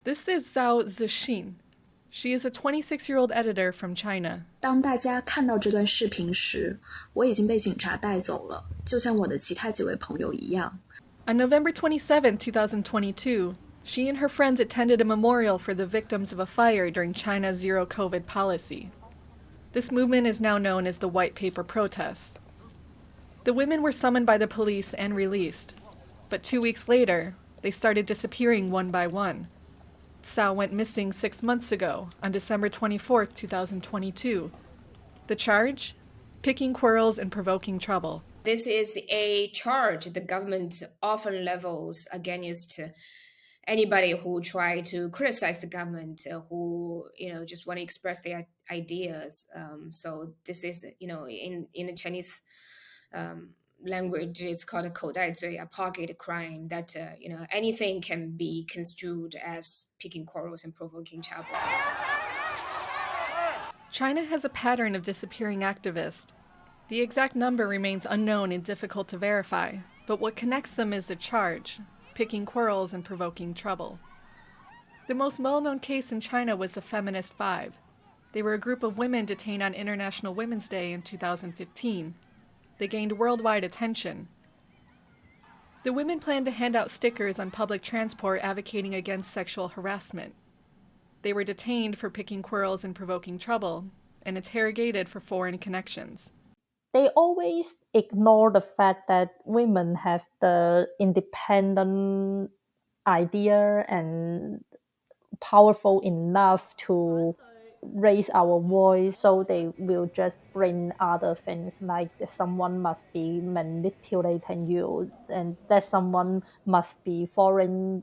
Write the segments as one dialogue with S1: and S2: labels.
S1: This is Zhao Zixin. She is a 26-year-old editor from China.
S2: 当大家看到这段视频时，我已经被警察带走了，就像我的其他几位朋友一样。
S1: On November 27, 2022, she and her friends attended a memorial for the victims of a fire during China's zero-COVID policy. This movement is now known as the White Paper Protest. The women were summoned by the police and released, but 2 weeks later, they started disappearing one by one. Cao went missing 6 months ago, on December 24, 2022. The charge? Picking quarrels and provoking trouble.
S3: This is a charge the government often levels against anybody who try to criticize the government, who just want to express their ideas. So this is in the Chinese language, it's called a 口袋罪, a pocket crime, that anything can be construed as picking quarrels and provoking trouble.
S1: China has a pattern of disappearing activists. The exact number remains unknown and difficult to verify, but what connects them is the charge: picking quarrels and provoking trouble. The most well-known case in China was the Feminist Five. They were a group of women detained on International Women's Day in 2015. They gained worldwide attention. The women planned to hand out stickers on public transport advocating against sexual harassment. They were detained for picking quarrels and provoking trouble, and interrogated for foreign connections.
S4: They always ignore the fact that women have the independent idea and powerful enough to raise our voice, so they will just bring other things like someone must be manipulating you and that someone must be foreign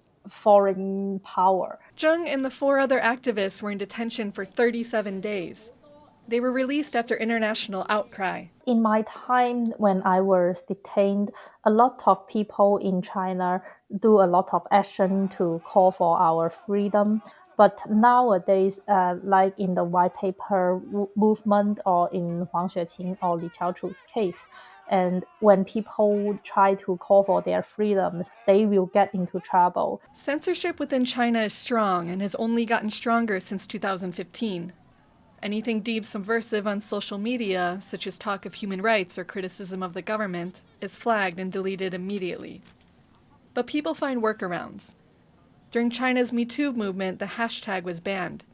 S4: power.
S1: Zheng and the 4 other activists were in detention for 37 days. They were released after international outcry.
S4: In my time when I was detained, a lot of people in China do a lot of action to call for our freedom. But nowadays, like in the white paper movement or in Huang Xueqing or Li Qiaochu's case, and when people try to call for their freedoms, they will get into trouble.
S1: Censorship within China is strong and has only gotten stronger since 2015. Anything deemed subversive on social media, such as talk of human rights or criticism of the government, is flagged and deleted immediately. But people find workarounds. During China's Me Too movement, the hashtag was banned.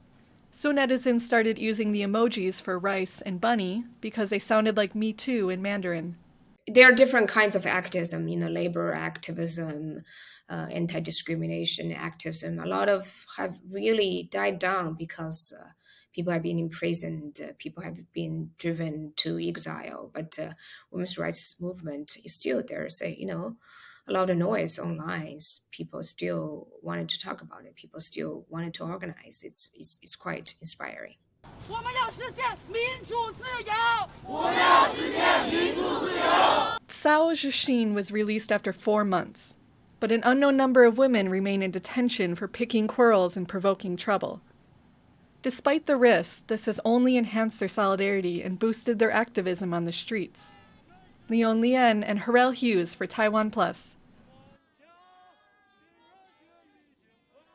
S1: So netizens started using the emojis for rice and bunny because they sounded like Me Too in Mandarin.
S3: There are different kinds of activism, labor activism, anti-discrimination activism. A lot of have really died down because people have been imprisoned, people have been driven to exile. But women's rights movement is still there. So, a lot of noise online. People still wanted to talk about it. People still wanted to organize. It's quite inspiring.
S1: Cao Zixin was released after 4 months, but an unknown number of women remain in detention for picking quarrels and provoking trouble. Despite the risks, this has only enhanced their solidarity and boosted their activism on the streets. Lien and Herel Hughes for TaiwanPlus.